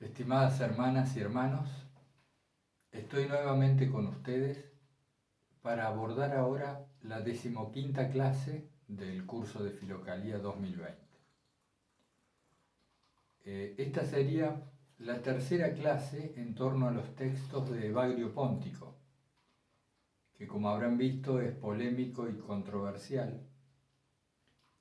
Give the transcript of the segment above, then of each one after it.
Estimadas hermanas y hermanos, estoy nuevamente con ustedes para abordar ahora la 15ª clase del curso de Filocalía 2020. Esta sería la tercera clase en torno a los textos de Evagrio Póntico, que como habrán visto es polémico y controversial,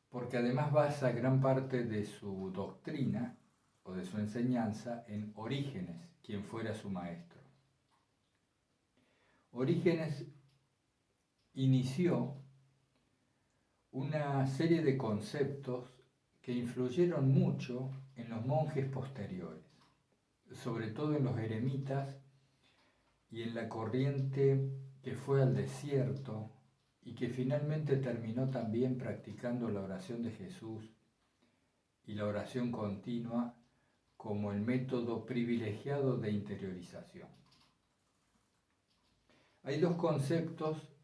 porque además basa gran parte de su doctrina o de su enseñanza en Orígenes, quien fuera su maestro. Orígenes inició una serie de conceptos que influyeron mucho en los monjes posteriores, sobre todo en los eremitas y en la corriente que fue al desierto y que finalmente terminó también practicando la oración de Jesús y la oración continua como el método privilegiado de interiorización. Hay dos conceptos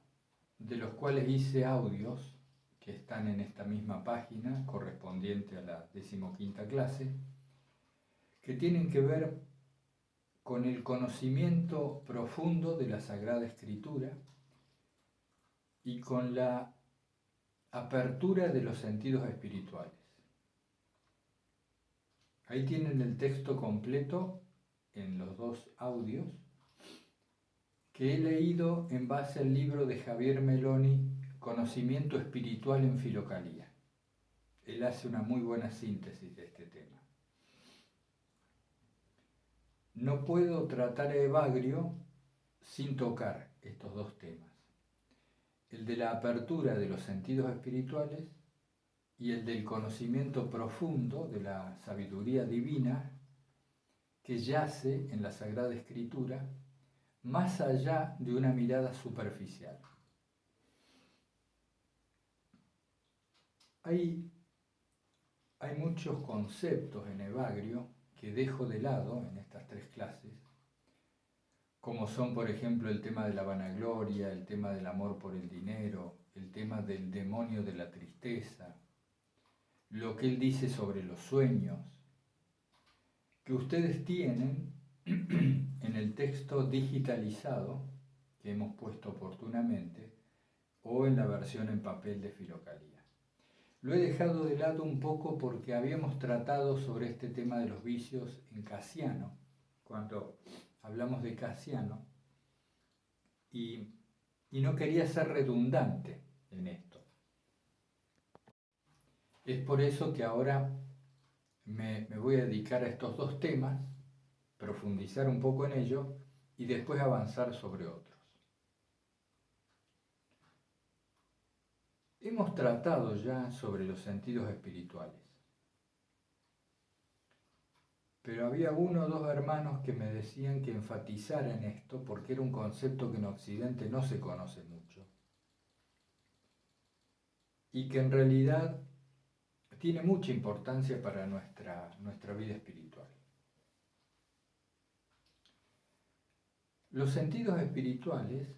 de los cuales hice audios que están en esta misma página correspondiente a la 15ª clase, que tienen que ver con el conocimiento profundo de la Sagrada Escritura y con la apertura de los sentidos espirituales. Ahí tienen el texto completo en los dos audios que he leído en base al libro de Javier Meloni, Conocimiento Espiritual en Filocalía. Él hace una muy buena síntesis de este tema. No puedo tratar a Evagrio sin tocar estos dos temas, el de la apertura de los sentidos espirituales y el del conocimiento profundo de la sabiduría divina que yace en la Sagrada Escritura más allá de una mirada superficial. Hay muchos conceptos en Evagrio que dejo de lado en estas tres clases, como son, por ejemplo, el tema de la vanagloria, el tema del amor por el dinero, el tema del demonio de la tristeza, lo que él dice sobre los sueños, que ustedes tienen en el texto digitalizado que hemos puesto oportunamente o en la versión en papel de Filocalía. Lo he dejado de lado un poco porque habíamos tratado sobre este tema de los vicios en Casiano, cuando hablamos de Casiano, y no quería ser redundante en esto. Es por eso que ahora me voy a dedicar a estos dos temas, profundizar un poco en ello y después avanzar sobre otros. Hemos tratado ya sobre los sentidos espirituales, pero había uno o dos hermanos que me decían que enfatizara en esto porque era un concepto que en Occidente no se conoce mucho y que en realidad tiene mucha importancia para nuestra vida espiritual. Los sentidos espirituales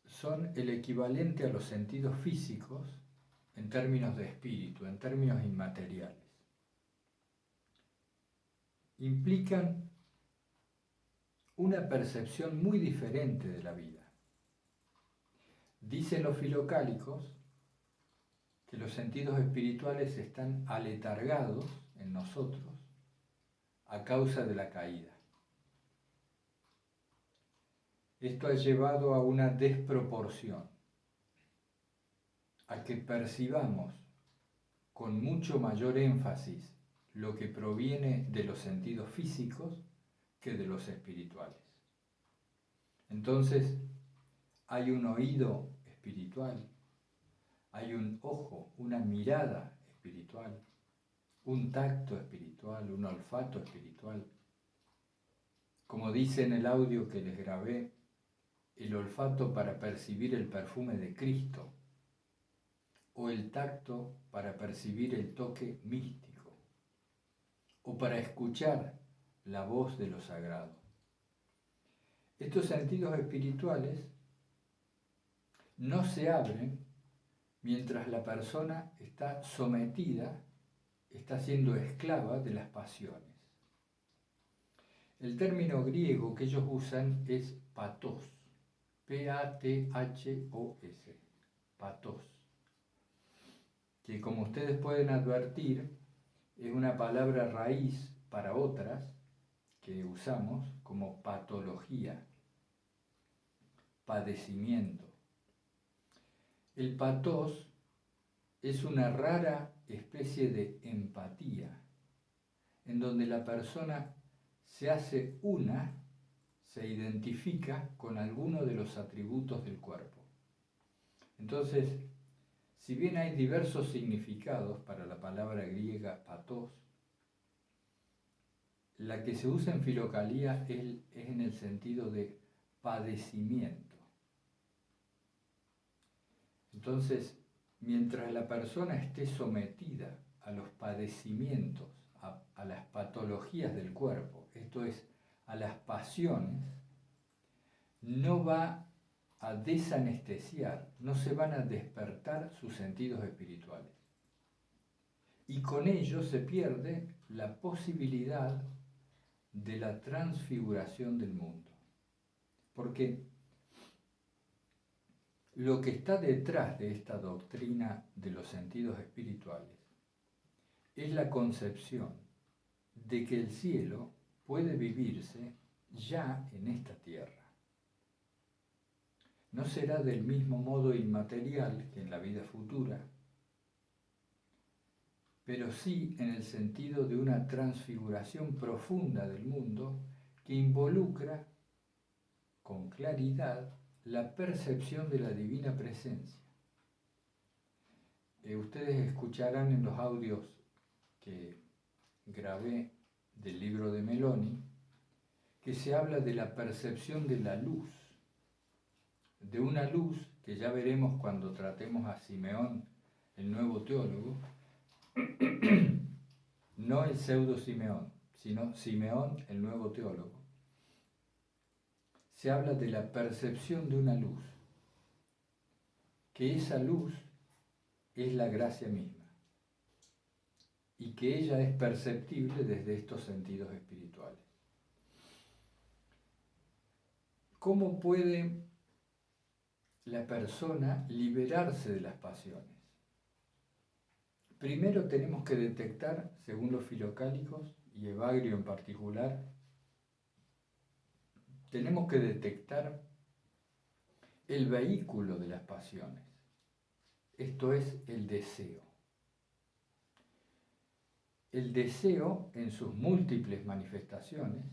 son el equivalente a los sentidos físicos en términos de espíritu, en términos inmateriales. Implican una percepción muy diferente de la vida. Dicen los filocálicos que los sentidos espirituales están aletargados en nosotros a causa de la caída. Esto ha llevado a una desproporción, a que percibamos con mucho mayor énfasis lo que proviene de los sentidos físicos que de los espirituales. Entonces, hay un oído espiritual, hay un ojo, una mirada espiritual, un tacto espiritual, un olfato espiritual. Como dice en el audio que les grabé, el olfato para percibir el perfume de Cristo, o el tacto para percibir el toque místico, o para escuchar la voz de lo sagrado. Estos sentidos espirituales no se abren mientras la persona está sometida, está siendo esclava de las pasiones. El término griego que ellos usan es pathos, P-A-T-H-O-S, pathos, que como ustedes pueden advertir, es una palabra raíz para otras que usamos como patología, padecimiento. El pathos es una rara especie de empatía, en donde la persona se hace una, se identifica con alguno de los atributos del cuerpo. Entonces, si bien hay diversos significados para la palabra griega pathos, la que se usa en Filocalía es en el sentido de padecimiento. Entonces, mientras la persona esté sometida a los padecimientos, a las patologías del cuerpo, esto es, a las pasiones, no va a desanestesiar, no se van a despertar sus sentidos espirituales. Y con ello se pierde la posibilidad de la transfiguración del mundo. Porque lo que está detrás de esta doctrina de los sentidos espirituales es la concepción de que el cielo puede vivirse ya en esta tierra. No será del mismo modo inmaterial que en la vida futura, pero sí en el sentido de una transfiguración profunda del mundo que involucra con claridad la percepción de la divina presencia. Ustedes escucharán en los audios que grabé del libro de Meloni que se habla de la percepción de la luz, de una luz que ya veremos cuando tratemos a Simeón, el nuevo teólogo, no el pseudo Simeón, sino Simeón, el nuevo teólogo. Se habla de la percepción de una luz, que esa luz es la gracia misma y que ella es perceptible desde estos sentidos espirituales. ¿Cómo puede la persona liberarse de las pasiones? Primero tenemos que detectar, según los filocálicos y Evagrio en particular, tenemos que detectar el vehículo de las pasiones. Esto es el deseo. El deseo, en sus múltiples manifestaciones,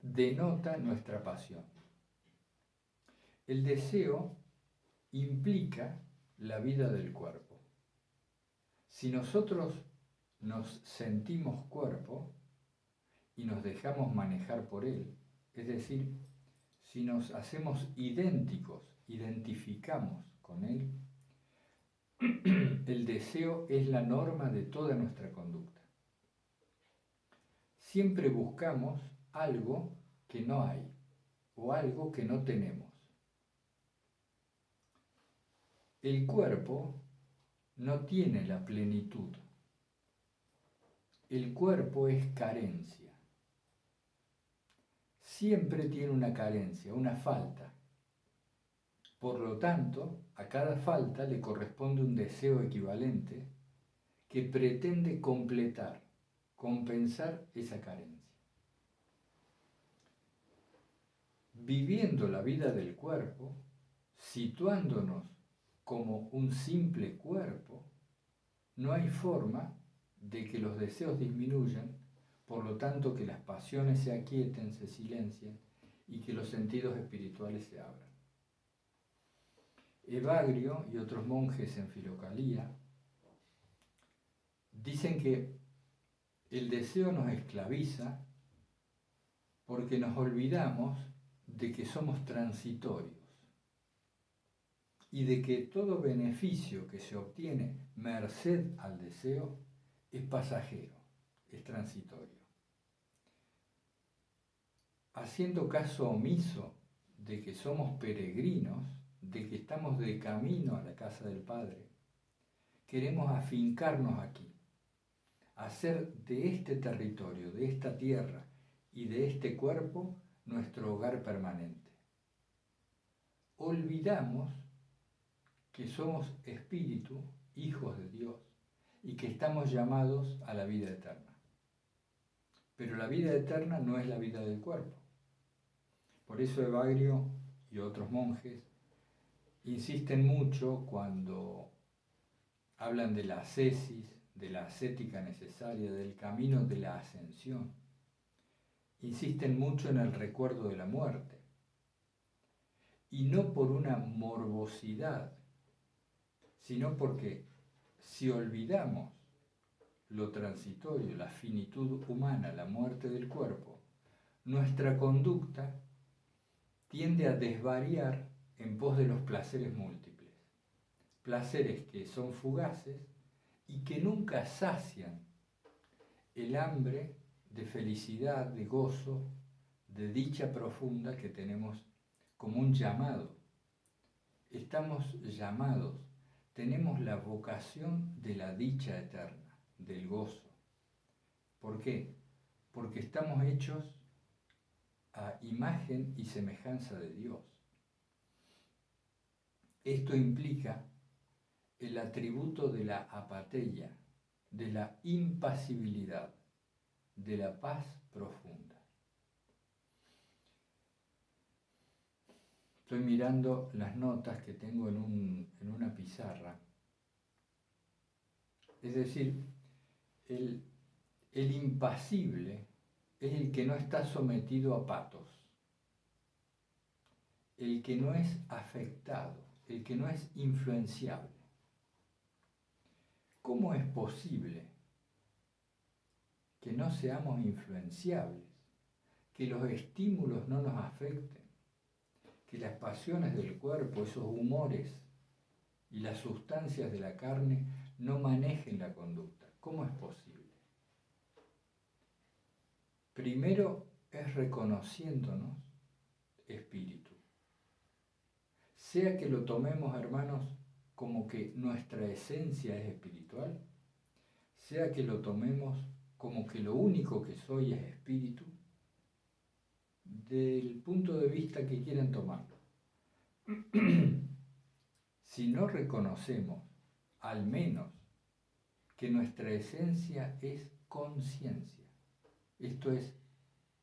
denota nuestra pasión. El deseo implica la vida del cuerpo. Si nosotros nos sentimos cuerpo y nos dejamos manejar por él, es decir, si nos hacemos idénticos, identificamos con él, el deseo es la norma de toda nuestra conducta. Siempre buscamos algo que no hay o algo que no tenemos. El cuerpo no tiene la plenitud. El cuerpo es carencia. Siempre tiene una carencia, una falta. Por lo tanto, a cada falta le corresponde un deseo equivalente que pretende completar, compensar esa carencia. Viviendo la vida del cuerpo, situándonos como un simple cuerpo, no hay forma de que los deseos disminuyan, por lo tanto que las pasiones se aquieten, se silencien y que los sentidos espirituales se abran. Evagrio y otros monjes en Filocalía dicen que el deseo nos esclaviza porque nos olvidamos de que somos transitorios y de que todo beneficio que se obtiene merced al deseo es pasajero, es transitorio. Haciendo caso omiso de que somos peregrinos, de que estamos de camino a la casa del Padre, queremos afincarnos aquí, hacer de este territorio, de esta tierra y de este cuerpo nuestro hogar permanente. Olvidamos que somos espíritu, hijos de Dios, y que estamos llamados a la vida eterna. Pero la vida eterna no es la vida del cuerpo. Por eso Evagrio y otros monjes insisten mucho cuando hablan de la ascesis, de la ascética necesaria, del camino de la ascensión. Insisten mucho en el recuerdo de la muerte. Y no por una morbosidad, sino porque si olvidamos lo transitorio, la finitud humana, la muerte del cuerpo, nuestra conducta tiende a desvariar en pos de los placeres múltiples. Placeres que son fugaces y que nunca sacian el hambre de felicidad, de gozo, de dicha profunda que tenemos como un llamado. Estamos llamados, tenemos la vocación de la dicha eterna, del gozo. ¿Por qué? Porque estamos hechos a imagen y semejanza de Dios. Esto implica el atributo de la apatheia, de la impasibilidad, de la paz profunda. Estoy mirando las notas que tengo en una pizarra. Es decir, el impasible es el que no está sometido a patos, el que no es afectado, el que no es influenciable. ¿Cómo es posible que no seamos influenciables, que los estímulos no nos afecten, que las pasiones del cuerpo, esos humores y las sustancias de la carne no manejen la conducta? ¿Cómo es posible? Primero es reconociéndonos espíritu. Sea que lo tomemos, hermanos, como que nuestra esencia es espiritual, sea que lo tomemos como que lo único que soy es espíritu, del punto de vista que quieran tomarlo. Si no reconocemos, al menos, que nuestra esencia es conciencia, esto es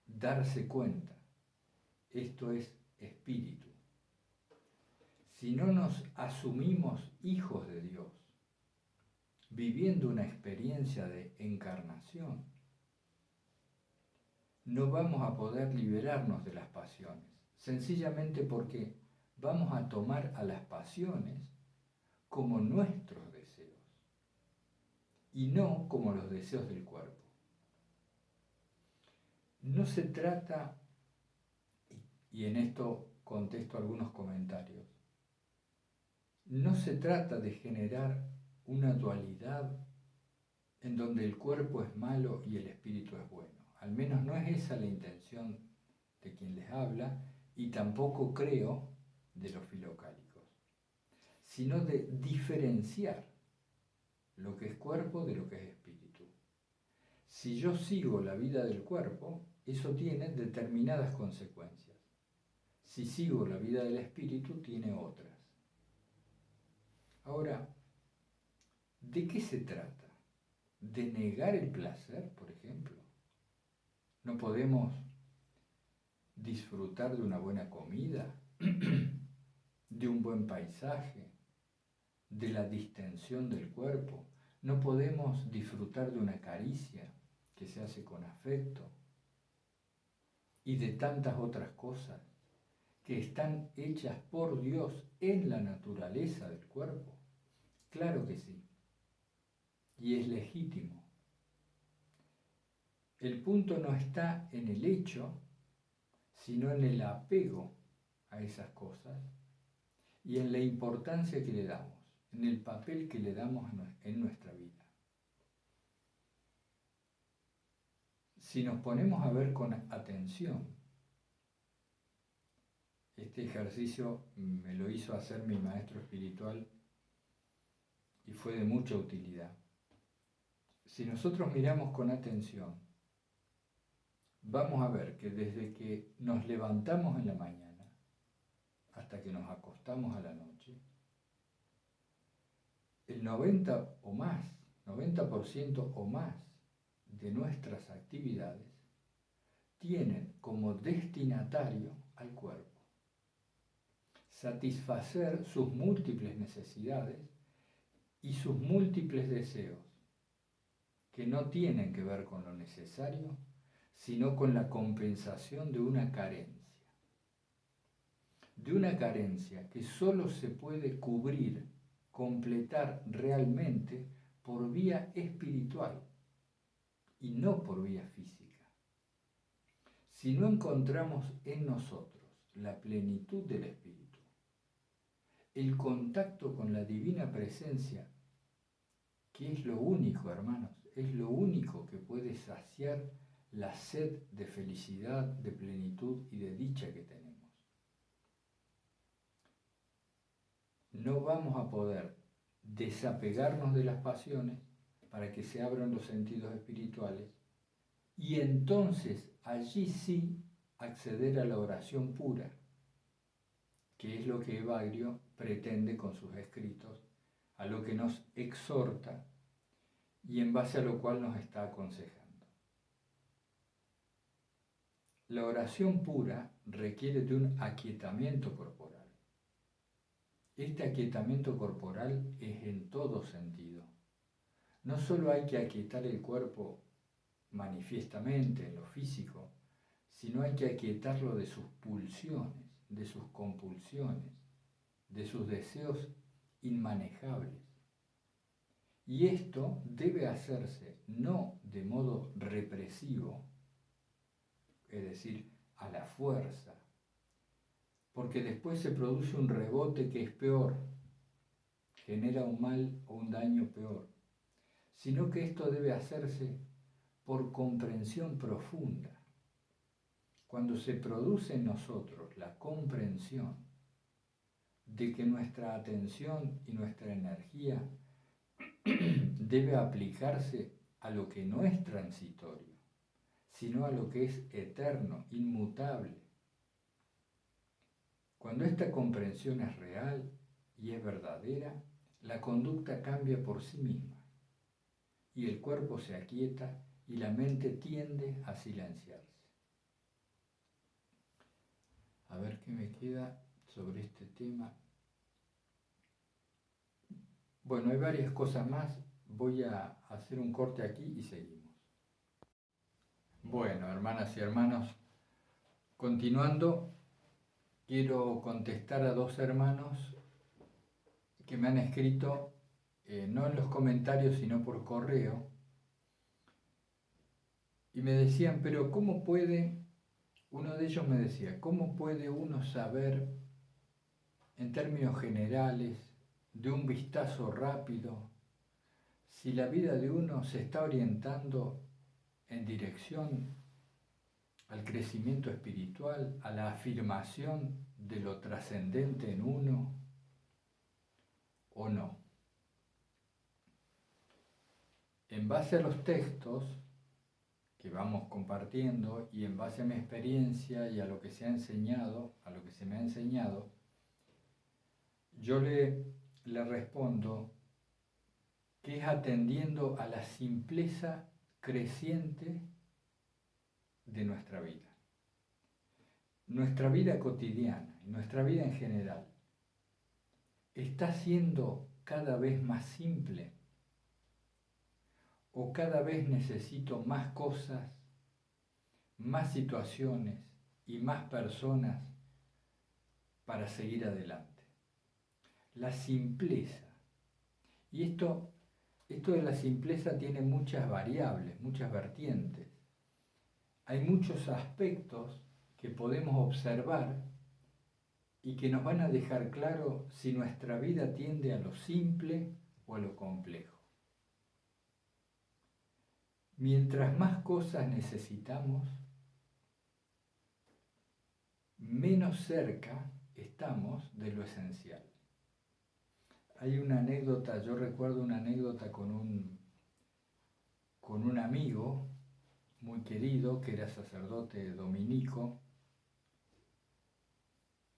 darse cuenta, esto es espíritu. Si no nos asumimos hijos de Dios, viviendo una experiencia de encarnación, no vamos a poder liberarnos de las pasiones, sencillamente porque vamos a tomar a las pasiones como nuestros deseos y no como los deseos del cuerpo. No se trata, y en esto contesto algunos comentarios, no se trata de generar una dualidad en donde el cuerpo es malo y el espíritu es bueno. Al menos no es esa la intención de quien les habla y tampoco creo de los filocálicos, sino de diferenciar lo que es cuerpo de lo que es espíritu. Si yo sigo la vida del cuerpo, eso tiene determinadas consecuencias. Si sigo la vida del espíritu, tiene otras. Ahora, ¿de qué se trata? ¿De negar el placer, por ejemplo? ¿No podemos disfrutar de una buena comida, de un buen paisaje, de la distensión del cuerpo? ¿No podemos disfrutar de una caricia que se hace con afecto? Y de tantas otras cosas que están hechas por Dios en la naturaleza del cuerpo. Claro que sí. Y es legítimo. El punto no está en el hecho, sino en el apego a esas cosas y en la importancia que le damos, en el papel que le damos en nuestra vida. Si nos ponemos a ver con atención, este ejercicio me lo hizo hacer mi maestro espiritual y fue de mucha utilidad. Si nosotros miramos con atención vamos a ver que desde que nos levantamos en la mañana hasta que nos acostamos a la noche, el 90% o más de nuestras actividades tienen como destinatario al cuerpo. Satisfacer sus múltiples necesidades y sus múltiples deseos, que no tienen que ver con lo necesario, sino con la compensación de una carencia. De una carencia que solo se puede cubrir, completar realmente por vía espiritual y no por vía física. Si no encontramos en nosotros la plenitud del Espíritu, el contacto con la divina presencia, que es lo único, hermanos, es lo único que puede saciar la sed de felicidad, de plenitud y de dicha que tenemos. No vamos a poder desapegarnos de las pasiones para que se abran los sentidos espirituales y entonces allí sí acceder a la oración pura, que es lo que Evagrio pretende con sus escritos, a lo que nos exhorta y en base a lo cual nos está aconsejando. La oración pura requiere de un aquietamiento corporal. Este aquietamiento corporal es en todo sentido. No solo hay que aquietar el cuerpo manifiestamente, en lo físico, sino hay que aquietarlo de sus pulsiones, de sus compulsiones, de sus deseos inmanejables. Y esto debe hacerse no de modo represivo, es decir, a la fuerza, porque después se produce un rebote que es peor, genera un mal o un daño peor, sino que esto debe hacerse por comprensión profunda. Cuando se produce en nosotros la comprensión de que nuestra atención y nuestra energía debe aplicarse a lo que no es transitorio, sino a lo que es eterno, inmutable. Cuando esta comprensión es real y es verdadera, la conducta cambia por sí misma y el cuerpo se aquieta y la mente tiende a silenciarse. A ver qué me queda sobre este tema. Bueno, hay varias cosas más. Voy a hacer un corte aquí y seguimos. Bueno, hermanas y hermanos, continuando, quiero contestar a dos hermanos que me han escrito, no en los comentarios, sino por correo, y me decían, pero ¿cómo puede, uno de ellos me decía, ¿cómo puede uno saber, en términos generales, de un vistazo rápido, si la vida de uno se está orientando en dirección al crecimiento espiritual, a la afirmación de lo trascendente en uno o no? En base a los textos que vamos compartiendo y en base a mi experiencia y a lo que se ha enseñado, a lo que se me ha enseñado, yo le respondo que es atendiendo a la simpleza creciente de nuestra vida. Nuestra vida cotidiana, nuestra vida en general, está siendo cada vez más simple o cada vez necesito más cosas, más situaciones y más personas para seguir adelante. La simpleza. Y esto de la simpleza tiene muchas variables, muchas vertientes. Hay muchos aspectos que podemos observar y que nos van a dejar claro si nuestra vida tiende a lo simple o a lo complejo. Mientras más cosas necesitamos, menos cerca estamos de lo esencial. Hay una anécdota, yo recuerdo una anécdota con un amigo muy querido, que era sacerdote dominico,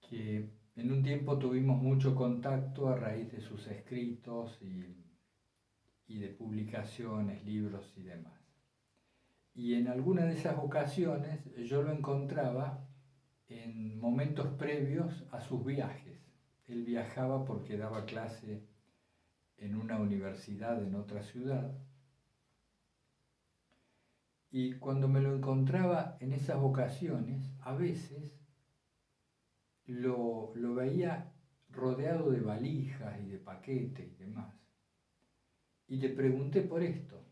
que en un tiempo tuvimos mucho contacto a raíz de sus escritos y de publicaciones, libros y demás. Y en alguna de esas ocasiones yo lo encontraba en momentos previos a sus viajes. Él viajaba porque daba clase en una universidad en otra ciudad. Y cuando me lo encontraba en esas ocasiones, a veces lo veía rodeado de valijas y de paquetes y demás. Y le pregunté por esto.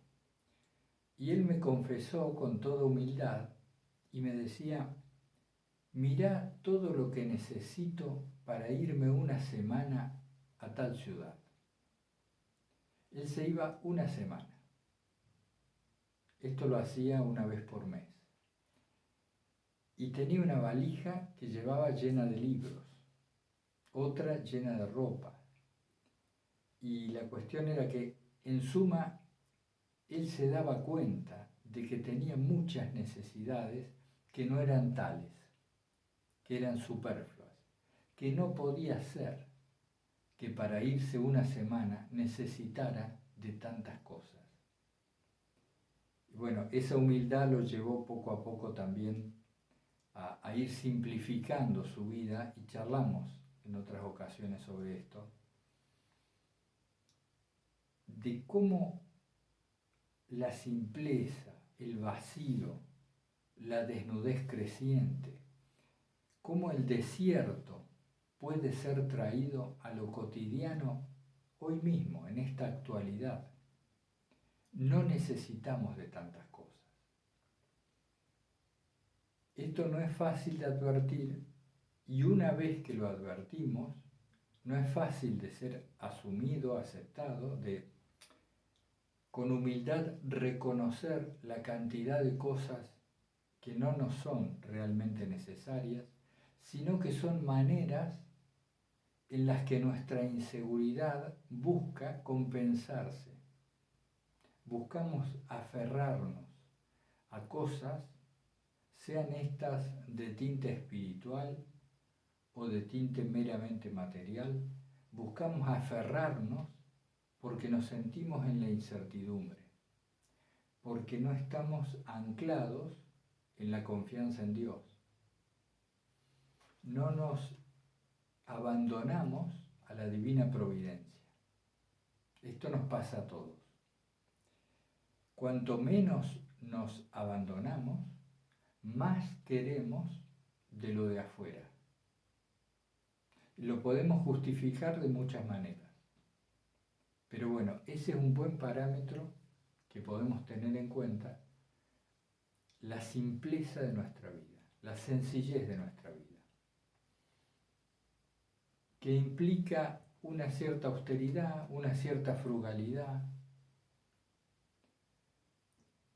Y él me confesó con toda humildad y me decía, mirá todo lo que necesito para irme una semana a tal ciudad. Él se iba una semana. Esto lo hacía una vez por mes. Y tenía una valija que llevaba llena de libros, otra llena de ropa. Y la cuestión era que, en suma, él se daba cuenta de que tenía muchas necesidades que no eran tales, que eran superfluas, que no podía ser que para irse una semana necesitara de tantas cosas. Y bueno, esa humildad lo llevó poco a poco también a ir simplificando su vida, y charlamos en otras ocasiones sobre esto, de cómo la simpleza, el vacío, la desnudez creciente, cómo el desierto puede ser traído a lo cotidiano hoy mismo, en esta actualidad. No necesitamos de tantas cosas. Esto no es fácil de advertir, y una vez que lo advertimos, no es fácil de ser asumido, aceptado, de con humildad reconocer la cantidad de cosas que no nos son realmente necesarias, sino que son maneras en las que nuestra inseguridad busca compensarse. Buscamos aferrarnos a cosas, sean estas de tinte espiritual o de tinte meramente material, buscamos aferrarnos porque nos sentimos en la incertidumbre, porque no estamos anclados en la confianza en Dios. No nos abandonamos a la divina providencia. Esto nos pasa a todos. Cuanto menos nos abandonamos, más queremos de lo de afuera. Lo podemos justificar de muchas maneras. Pero bueno, ese es un buen parámetro que podemos tener en cuenta, la simpleza de nuestra vida, la sencillez de nuestra vida, que implica una cierta austeridad, una cierta frugalidad,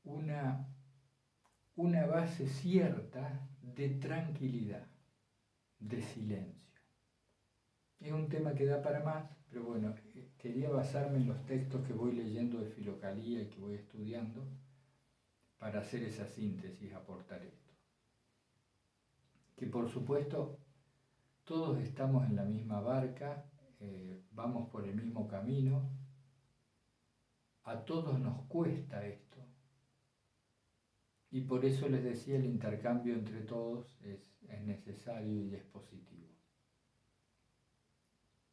una base cierta de tranquilidad, de silencio. Es un tema que da para más, pero bueno, quería basarme en los textos que voy leyendo de Filocalía y que voy estudiando para hacer esa síntesis, aportar esto. Que por supuesto todos estamos en la misma barca, vamos por el mismo camino, a todos nos cuesta esto, y por eso les decía, el intercambio entre todos es necesario y es positivo.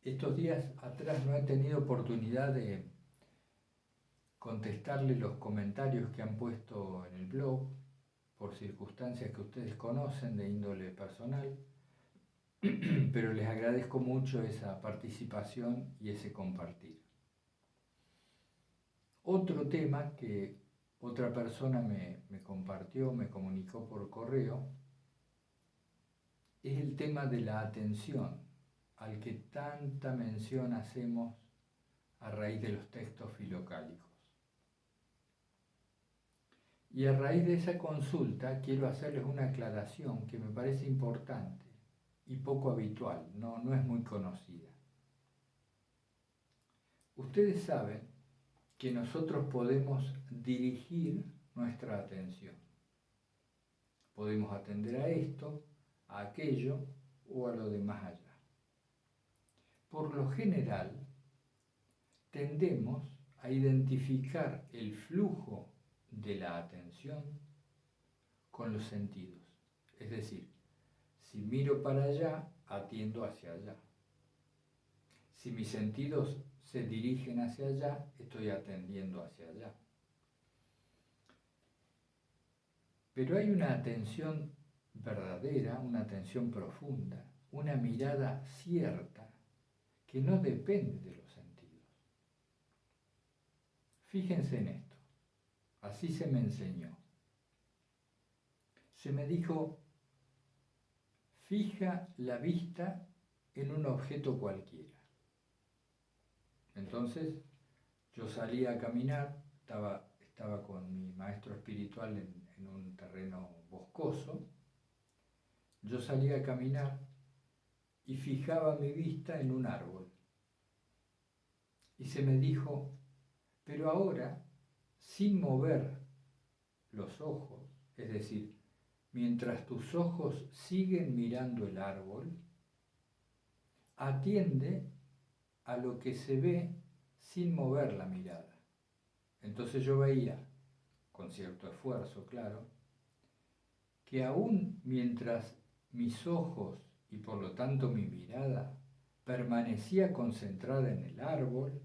Estos días atrás no he tenido oportunidad de contestarle los comentarios que han puesto en el blog, por circunstancias que ustedes conocen de índole personal, pero les agradezco mucho esa participación y ese compartir. Otro tema que otra persona me compartió, me comunicó por correo, es el tema de la atención, al que tanta mención hacemos a raíz de los textos filocálicos. Y a raíz de esa consulta quiero hacerles una aclaración que me parece importante y poco habitual, no es muy conocida. Ustedes saben que nosotros podemos dirigir nuestra atención. podemos atender a esto, a aquello o a lo de más allá. Por lo general, tendemos a identificar el flujo de la atención con los sentidos. Es decir, si miro para allá, atiendo hacia allá. Si mis sentidos se dirigen hacia allá, estoy atendiendo hacia allá. Pero hay una atención verdadera, una atención profunda, una mirada cierta que no depende de los sentidos. Fíjense en esto, así se me enseñó. Se me dijo, fija la vista en un objeto cualquiera. Entonces yo salí a caminar, estaba con mi maestro espiritual en un terreno boscoso. Yo salí a caminar y fijaba mi vista en un árbol. Y se me dijo, pero ahora, sin mover los ojos, es decir, mientras tus ojos siguen mirando el árbol, atiende a lo que se ve sin mover la mirada. Entonces yo veía, con cierto esfuerzo, claro, que aún mientras mis ojos y por lo tanto mi mirada permanecía concentrada en el árbol,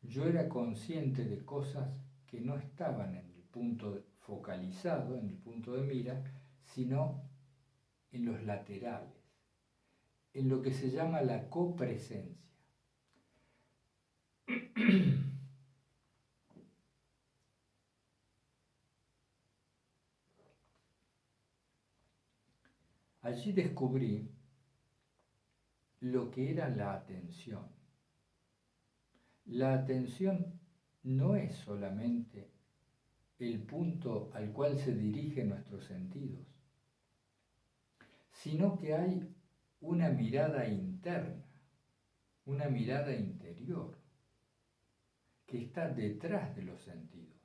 yo era consciente de cosas que no estaban en el punto focalizado, en el punto de mira, sino en los laterales, en lo que se llama la copresencia. Allí descubrí lo que era la atención. La atención no es solamente el punto al cual se dirigen nuestros sentidos, sino que hay una mirada interna, una mirada interior, que está detrás de los sentidos,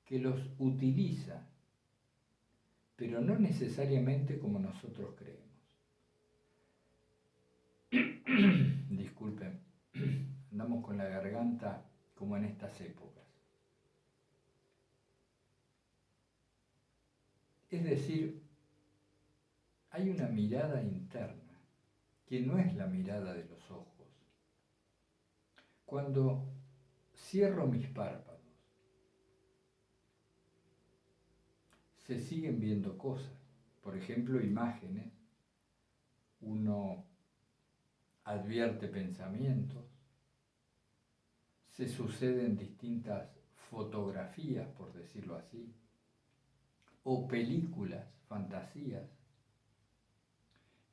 que los utiliza, pero no necesariamente como nosotros creemos. Disculpen, andamos con la garganta como en estas épocas. Es decir, hay una mirada interna que no es la mirada de los ojos. Cuando cierro mis párpados, se siguen viendo cosas, por ejemplo, imágenes, uno advierte pensamientos, se suceden distintas fotografías, por decirlo así, o películas, fantasías,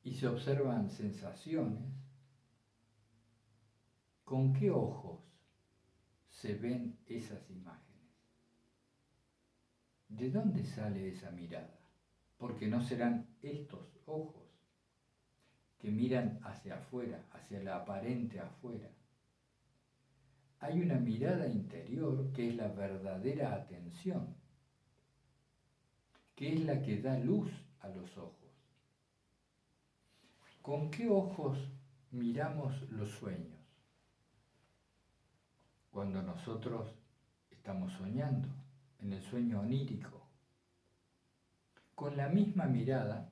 y se observan sensaciones. ¿Con qué ojos se ven esas imágenes? ¿De dónde sale esa mirada? Porque no serán estos ojos que miran hacia afuera, hacia la aparente afuera. Hay una mirada interior que es la verdadera atención, que es la que da luz a los ojos. ¿Con qué ojos miramos los sueños? Cuando nosotros estamos soñando, en el sueño onírico. Con la misma mirada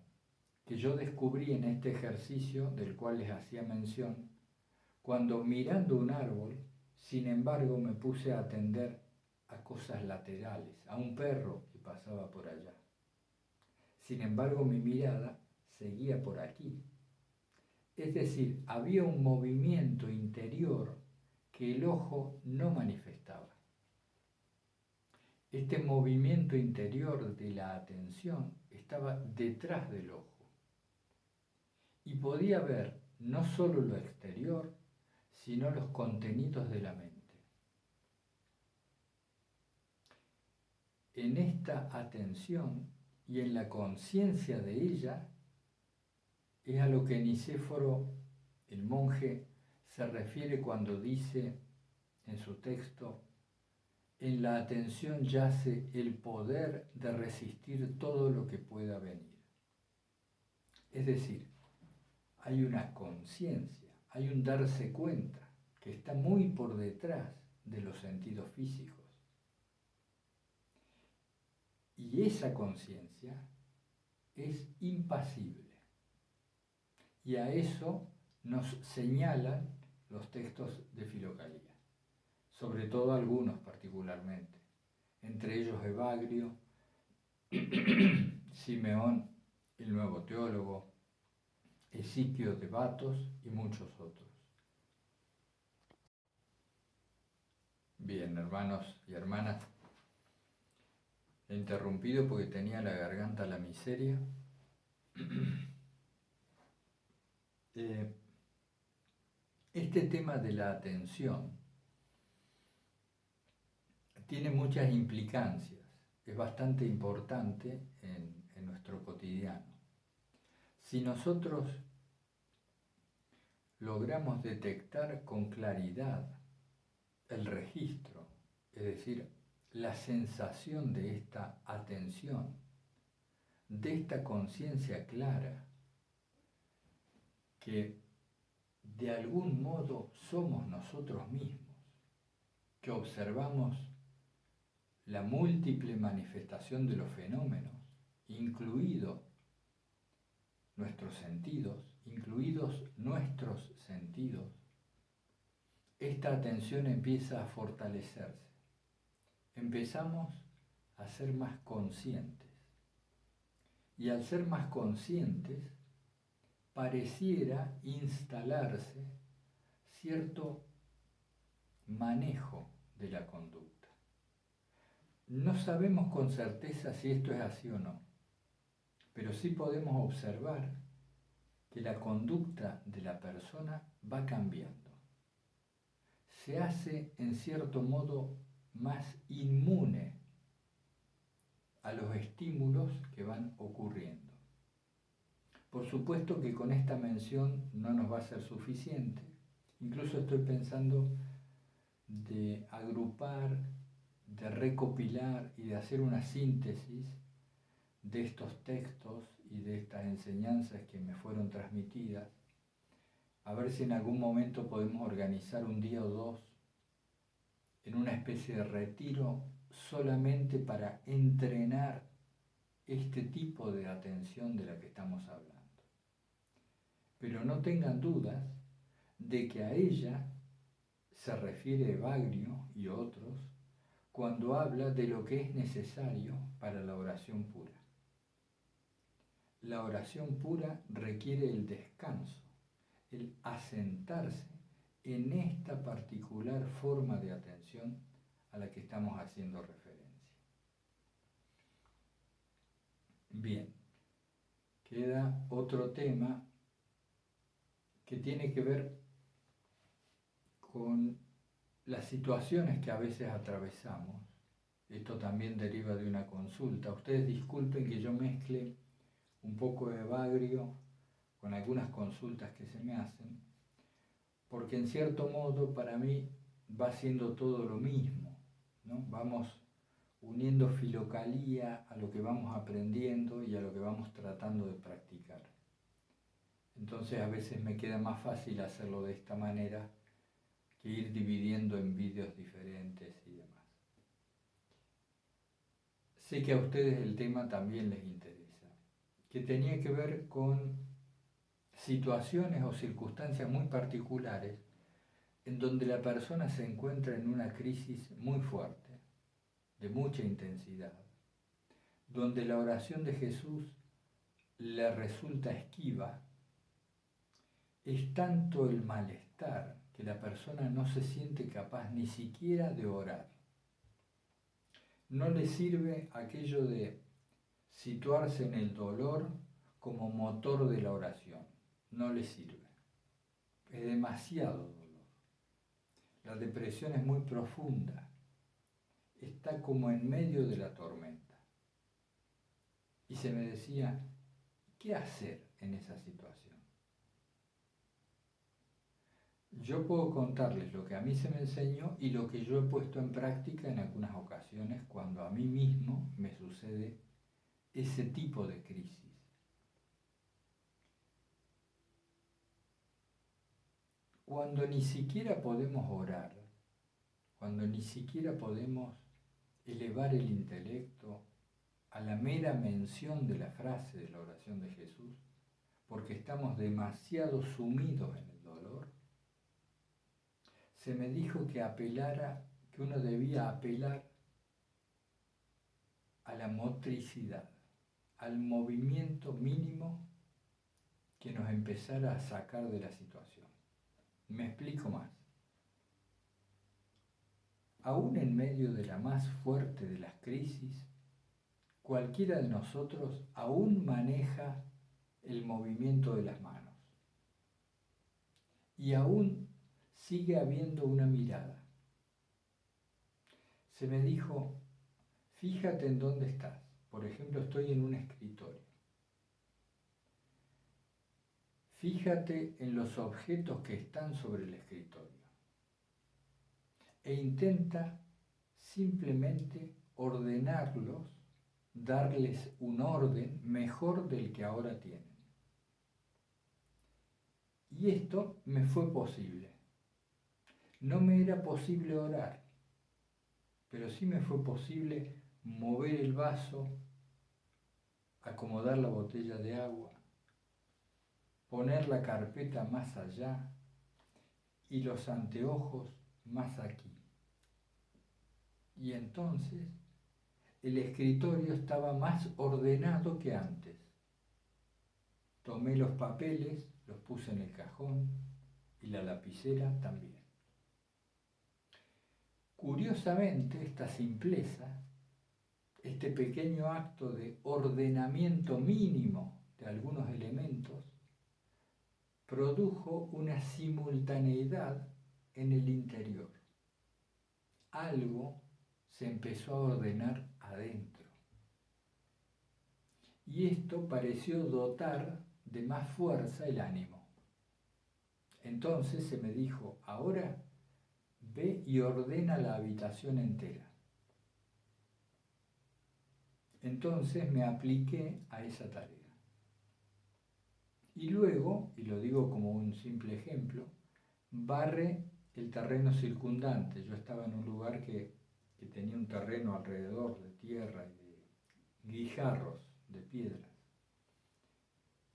que yo descubrí en este ejercicio del cual les hacía mención, cuando mirando un árbol, sin embargo me puse a atender a cosas laterales, a un perro que pasaba por allá. Sin embargo mi mirada seguía por aquí. Es decir, había un movimiento interior que el ojo no manifestaba. Este movimiento interior de la atención estaba detrás del ojo y podía ver no solo lo exterior, sino los contenidos de la mente. En esta atención y en la conciencia de ella es a lo que Nicéforo, el monje, se refiere cuando dice en su texto: en la atención yace el poder de resistir todo lo que pueda venir. Es decir, hay una conciencia, hay un darse cuenta que está muy por detrás de los sentidos físicos. Y esa conciencia es impasible. Y a eso nos señalan los textos de Filocalía, sobre todo algunos particularmente, entre ellos Evagrio, Simeón, el nuevo teólogo, Esciquio de Batos y muchos otros. Bien, hermanos y hermanas, he interrumpido porque tenía la garganta la miseria. Este tema de la atención tiene muchas implicancias, es bastante importante en nuestro cotidiano. Si nosotros logramos detectar con claridad el registro, es decir, la sensación de esta atención, de esta conciencia clara, que de algún modo somos nosotros mismos, que observamos la múltiple manifestación de los fenómenos, incluidos nuestros sentidos, esta atención empieza a fortalecerse. Empezamos a ser más conscientes. Y al ser más conscientes, pareciera instalarse cierto manejo de la conducta. No sabemos con certeza si esto es así o no, pero sí podemos observar que la conducta de la persona va cambiando. Se hace, en cierto modo, más inmune a los estímulos que van ocurriendo. Por supuesto que con esta mención no nos va a ser suficiente. Incluso estoy pensando de agrupar, de recopilar y de hacer una síntesis de estos textos y de estas enseñanzas que me fueron transmitidas, a ver si en algún momento podemos organizar un día o dos en una especie de retiro solamente para entrenar este tipo de atención de la que estamos hablando. Pero no tengan dudas de que a ella se refiere Evagrio y otros cuando habla de lo que es necesario para la oración pura. La oración pura requiere el descanso, el asentarse en esta particular forma de atención a la que estamos haciendo referencia. Bien, queda otro tema que tiene que ver con las situaciones que a veces atravesamos. Esto también deriva de una consulta. Ustedes disculpen que yo mezcle un poco de Evagrio con algunas consultas que se me hacen, porque en cierto modo para mí va siendo todo lo mismo, ¿no? Vamos uniendo Filocalía a lo que vamos aprendiendo y a lo que vamos tratando de practicar. Entonces a veces me queda más fácil hacerlo de esta manera que ir dividiendo en vídeos diferentes y demás. Sé que a ustedes el tema también les interesa, que tenía que ver con situaciones o circunstancias muy particulares en donde la persona se encuentra en una crisis muy fuerte, de mucha intensidad, donde la oración de Jesús le resulta esquiva. Es tanto el malestar que la persona no se siente capaz ni siquiera de orar. No le sirve aquello de situarse en el dolor como motor de la oración. No le sirve. Es demasiado dolor. La depresión es muy profunda. Está como en medio de la tormenta. Y se me decía, ¿qué hacer en esa situación? Yo puedo contarles lo que a mí se me enseñó y lo que yo he puesto en práctica en algunas ocasiones cuando a mí mismo me sucede ese tipo de crisis. Cuando ni siquiera podemos orar, cuando ni siquiera podemos elevar el intelecto a la mera mención de la frase de la oración de Jesús, porque estamos demasiado sumidos en el dolor, se me dijo que uno debía apelar a la motricidad, al movimiento mínimo que nos empezara a sacar de la situación. Me explico más. Aún en medio de la más fuerte de las crisis, cualquiera de nosotros aún maneja el movimiento de las manos. Y aún sigue habiendo una mirada. Se me dijo, fíjate en dónde estás. Por ejemplo, estoy en un escritorio. Fíjate en los objetos que están sobre el escritorio. E intenta simplemente ordenarlos, darles un orden mejor del que ahora tienen. Y esto me fue posible. No me era posible orar, pero sí me fue posible mover el vaso, acomodar la botella de agua, poner la carpeta más allá y los anteojos más aquí. Y entonces el escritorio estaba más ordenado que antes. Tomé los papeles, los puse en el cajón y la lapicera también. Curiosamente, esta simpleza, este pequeño acto de ordenamiento mínimo de algunos elementos, produjo una simultaneidad en el interior. Algo se empezó a ordenar adentro. Y esto pareció dotar de más fuerza el ánimo. Entonces se me dijo, ahora ve y ordena la habitación entera. Entonces me apliqué a esa tarea. Y luego, y lo digo como un simple ejemplo, barre el terreno circundante. Yo estaba en un lugar que tenía un terreno alrededor de tierra y de guijarros, de piedras.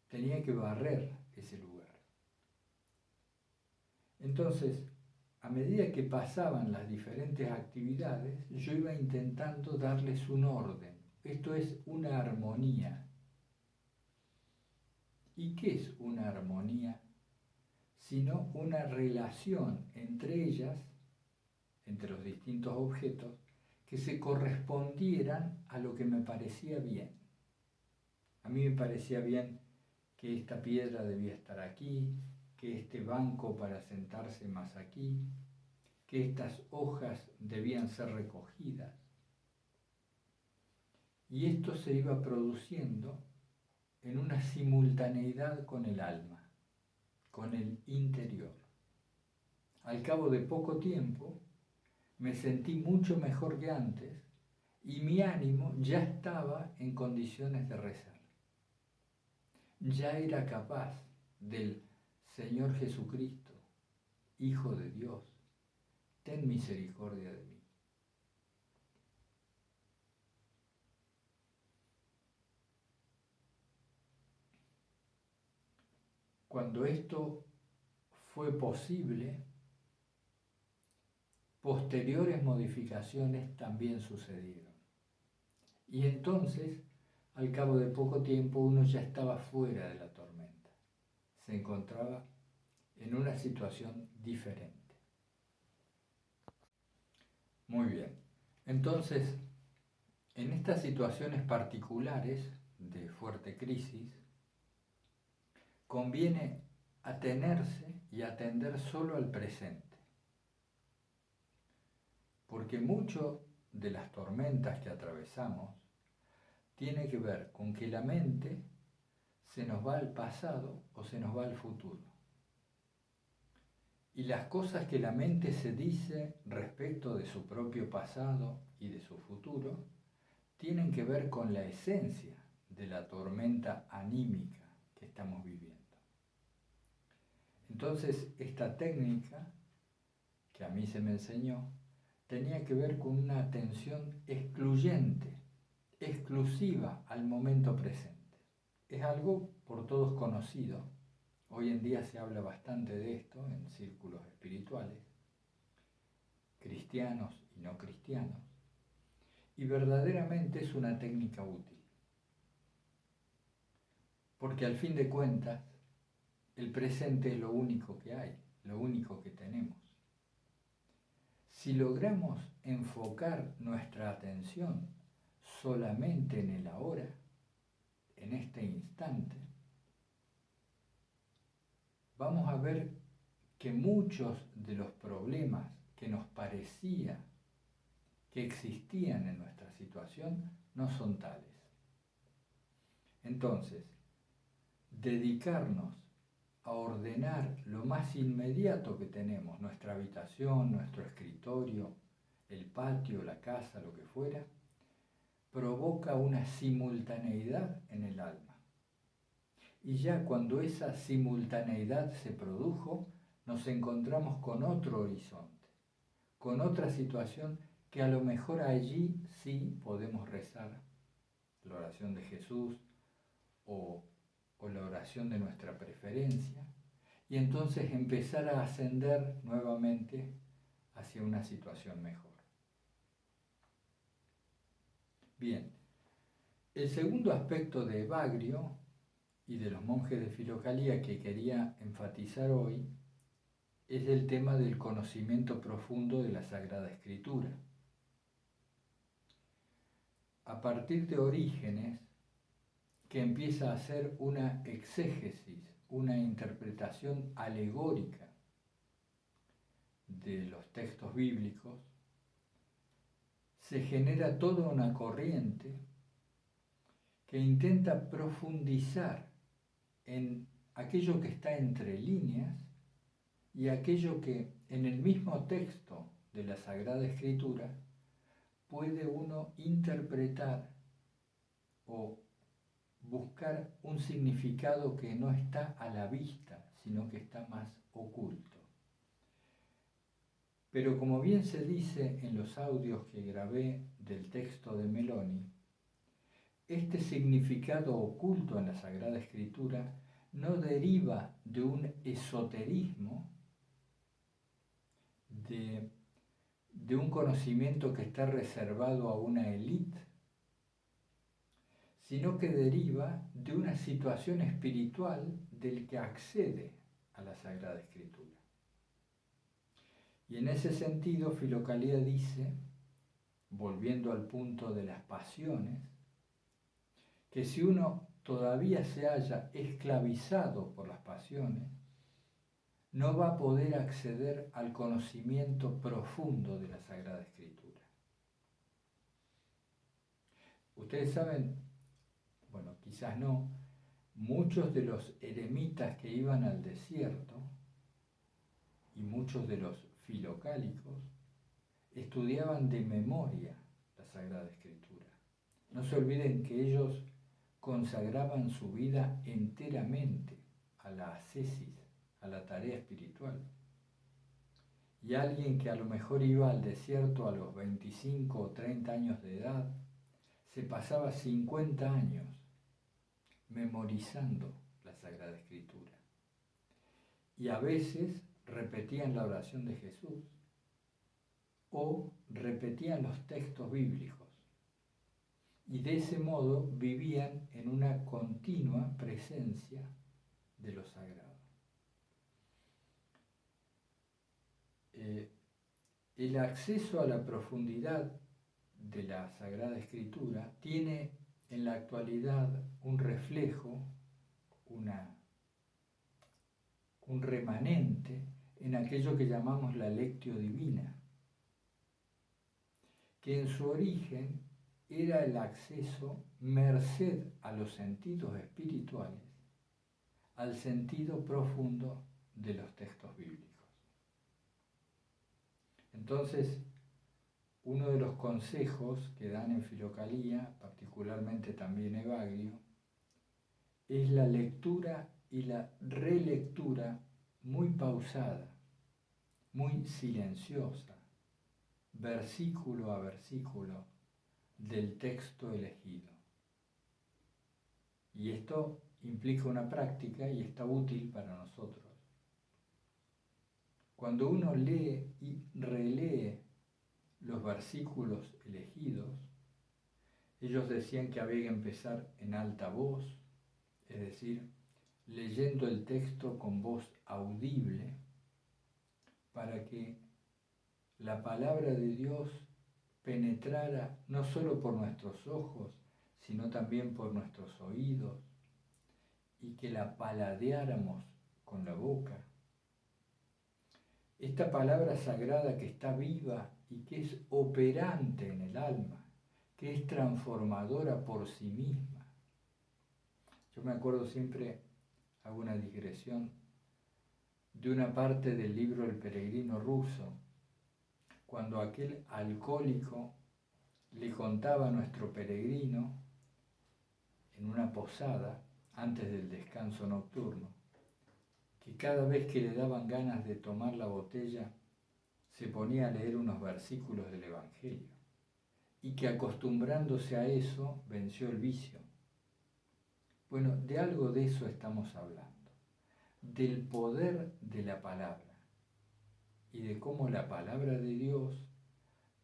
Tenía que barrer ese lugar. Entonces, a medida que pasaban las diferentes actividades, yo iba intentando darles un orden. Esto es una armonía. ¿Y qué es una armonía? Sino una relación entre ellas, entre los distintos objetos, que se correspondieran a lo que me parecía bien. A mí me parecía bien que esta piedra debía estar aquí, que este banco para sentarse más aquí, que estas hojas debían ser recogidas. Y esto se iba produciendo en una simultaneidad con el alma, con el interior. Al cabo de poco tiempo me sentí mucho mejor que antes y mi ánimo ya estaba en condiciones de rezar. Ya era capaz del Señor Jesucristo, Hijo de Dios, ten misericordia de mí. Cuando esto fue posible, posteriores modificaciones también sucedieron. Y entonces, al cabo de poco tiempo, uno ya estaba fuera de la tormenta. Se encontraba en una situación diferente. Muy bien. Entonces, en estas situaciones particulares de fuerte crisis, conviene atenerse y atender solo al presente. Porque mucho de las tormentas que atravesamos tiene que ver con que la mente se nos va al pasado o se nos va al futuro. y las cosas que la mente se dice respecto de su propio pasado y de su futuro tienen que ver con la esencia de la tormenta anímica que estamos viviendo. Entonces, esta técnica que a mí se me enseñó tenía que ver con una atención excluyente, exclusiva al momento presente. Es algo por todos conocido. Hoy en día se habla bastante de esto en círculos espirituales, cristianos y no cristianos, y verdaderamente es una técnica útil. Porque al fin de cuentas, el presente es lo único que hay, lo único que tenemos. Si logramos enfocar nuestra atención solamente en el ahora, en este instante, vamos a ver que muchos de los problemas que nos parecía que existían en nuestra situación no son tales. Entonces, dedicarnos a ordenar lo más inmediato que tenemos, nuestra habitación, nuestro escritorio, el patio, la casa, lo que fuera, provoca una simultaneidad en el alma. Y ya cuando esa simultaneidad se produjo, nos encontramos con otro horizonte, con otra situación que a lo mejor allí sí podemos rezar la oración de Jesús o la oración de nuestra preferencia, y entonces empezar a ascender nuevamente hacia una situación mejor. Bien, el segundo aspecto de Evagrio y de los monjes de Filocalía que quería enfatizar hoy es el tema del conocimiento profundo de la Sagrada Escritura. A partir de Orígenes, que empieza a hacer una exégesis, una interpretación alegórica de los textos bíblicos, se genera toda una corriente que intenta profundizar en aquello que está entre líneas y aquello que en el mismo texto de la Sagrada Escritura puede uno interpretar o buscar un significado que no está a la vista, sino que está más oculto. Pero como bien se dice en los audios que grabé del texto de Meloni, este significado oculto en la Sagrada Escritura no deriva de un esoterismo, de un conocimiento que está reservado a una élite, sino que deriva de una situación espiritual del que accede a la Sagrada Escritura. Y en ese sentido, Filocalía dice, volviendo al punto de las pasiones, que si uno todavía se halla esclavizado por las pasiones, no va a poder acceder al conocimiento profundo de la Sagrada Escritura. Ustedes saben, bueno, quizás no, muchos de los eremitas que iban al desierto y muchos de los filocálicos estudiaban de memoria la Sagrada Escritura. No se olviden que ellos consagraban su vida enteramente a la ascesis, a la tarea espiritual. Y alguien que a lo mejor iba al desierto a los 25 o 30 años de edad, se pasaba 50 años memorizando la Sagrada Escritura. Y a veces repetían la oración de Jesús o repetían los textos bíblicos. Y de ese modo vivían en una continua presencia de lo sagrado. El acceso a la profundidad de la Sagrada Escritura tiene en la actualidad un reflejo, un remanente en aquello que llamamos la lectio divina, que en su origen era el acceso, merced a los sentidos espirituales, al sentido profundo de los textos bíblicos. Entonces, uno de los consejos que dan en Filocalía, particularmente también Evagrio, es la lectura y la relectura muy pausada, muy silenciosa, versículo a versículo del texto elegido. Y esto implica una práctica y está útil para nosotros. Cuando uno lee y relee los versículos elegidos, ellos decían que había que empezar en alta voz, es decir, leyendo el texto con voz audible, para que la palabra de Dios penetrara no solo por nuestros ojos, sino también por nuestros oídos, y que la paladeáramos con la boca. Esta palabra sagrada que está viva y que es operante en el alma, que es transformadora por sí misma. Yo me acuerdo siempre, hago una digresión, de una parte del libro El peregrino ruso, cuando aquel alcohólico le contaba a nuestro peregrino en una posada, antes del descanso nocturno, que cada vez que le daban ganas de tomar la botella, se ponía a leer unos versículos del Evangelio, y que acostumbrándose a eso venció el vicio. Bueno, de algo de eso estamos hablando, del poder de la palabra y de cómo la palabra de Dios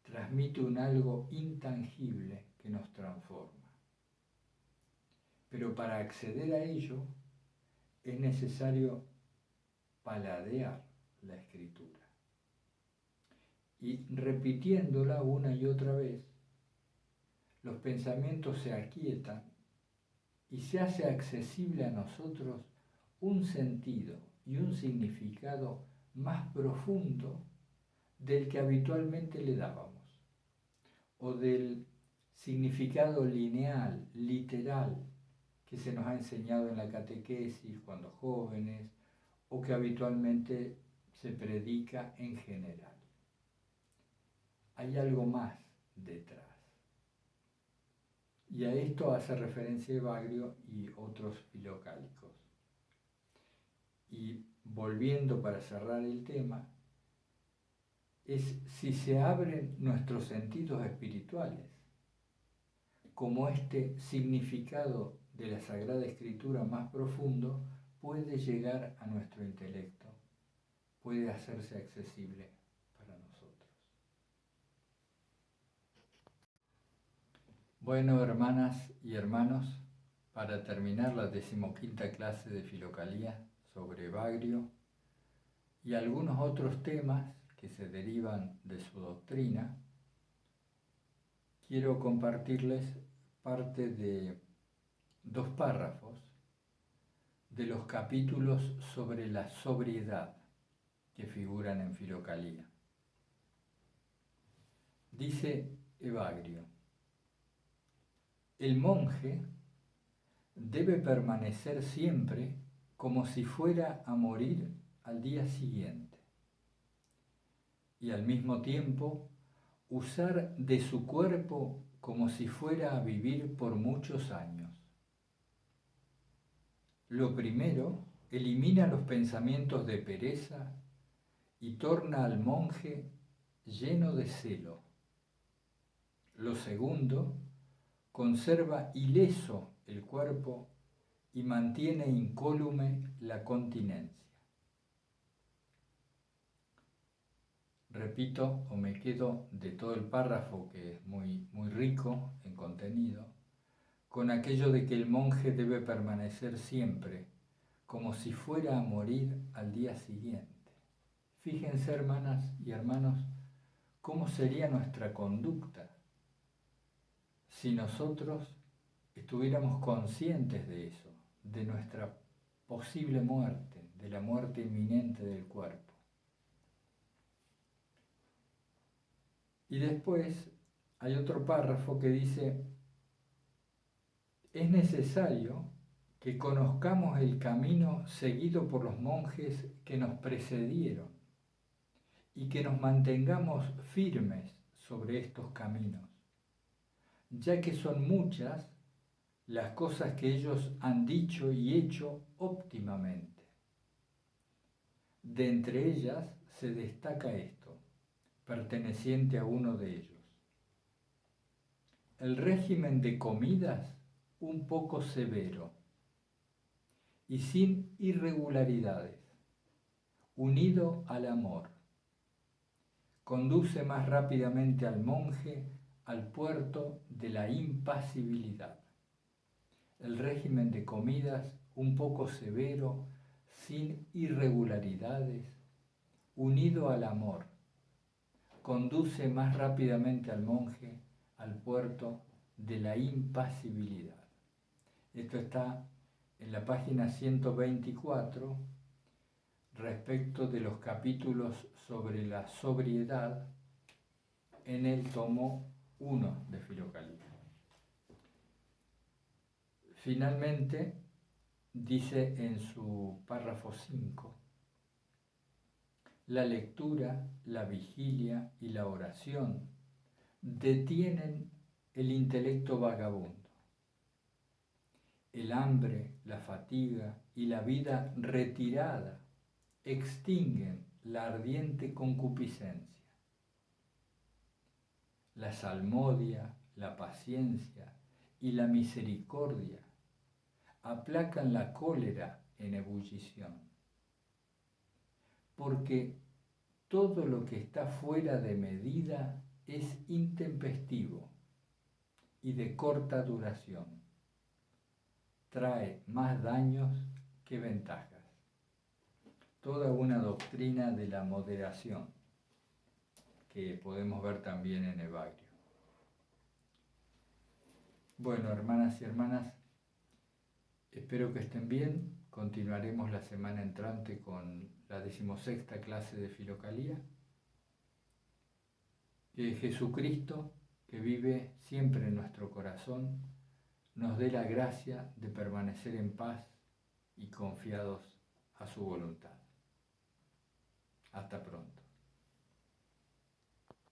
transmite un algo intangible que nos transforma. Pero para acceder a ello es necesario paladear la Escritura. Y repitiéndola una y otra vez, los pensamientos se aquietan y se hace accesible a nosotros un sentido y un significado más profundo del que habitualmente le dábamos, o del significado lineal, literal, que se nos ha enseñado en la catequesis cuando jóvenes, o que habitualmente se predica en general. Hay algo más detrás. Y a esto hace referencia Evagrio y otros filocálicos. Y volviendo para cerrar el tema, es si se abren nuestros sentidos espirituales, como este significado de la Sagrada Escritura más profundo puede llegar a nuestro intelecto, puede hacerse accesible para nosotros. Bueno, hermanas y hermanos, para terminar la 15ª clase de Filocalía sobre Evagrio y algunos otros temas que se derivan de su doctrina, quiero compartirles parte de 2 párrafos de los capítulos sobre la sobriedad que figuran en Filocalía. Dice Evagrio: el monje debe permanecer siempre como si fuera a morir al día siguiente y al mismo tiempo usar de su cuerpo como si fuera a vivir por muchos años. Lo primero, elimina los pensamientos de pereza y torna al monje lleno de celo. Lo segundo, conserva ileso el cuerpo y mantiene incólume la continencia. Repito, o me quedo de todo el párrafo, que es muy rico en contenido, con aquello de que el monje debe permanecer siempre como si fuera a morir al día siguiente. Fíjense, hermanas y hermanos, cómo sería nuestra conducta si nosotros estuviéramos conscientes de eso, de nuestra posible muerte, de la muerte inminente del cuerpo. Y después hay otro párrafo que dice: es necesario que conozcamos el camino seguido por los monjes que nos precedieron y que nos mantengamos firmes sobre estos caminos, ya que son muchas las cosas que ellos han dicho y hecho óptimamente. De entre ellas se destaca esto, perteneciente a uno de ellos. El régimen de comidas un poco severo y sin irregularidades, unido al amor. Conduce más rápidamente al monje al puerto de la impasibilidad. El régimen de comidas un poco severo, sin irregularidades, unido al amor, conduce más rápidamente al monje al puerto de la impasibilidad. Esto está en la página 124 respecto de los capítulos sobre la sobriedad en el tomo 1 de Filocalía. Finalmente, dice en su párrafo 5, la lectura, la vigilia y la oración detienen el intelecto vagabundo. El hambre, la fatiga y la vida retirada extinguen la ardiente concupiscencia. La salmodia, la paciencia y la misericordia aplacan la cólera en ebullición, porque todo lo que está fuera de medida es intempestivo y de corta duración. Trae más daños que ventajas. Toda una doctrina de la moderación que podemos ver también en Evagrio. Bueno, hermanas y hermanas, espero que estén bien. Continuaremos la semana entrante con la 16ª clase de Filocalía. Que Jesucristo, que vive siempre en nuestro corazón, nos dé la gracia de permanecer en paz y confiados a su voluntad. Hasta pronto.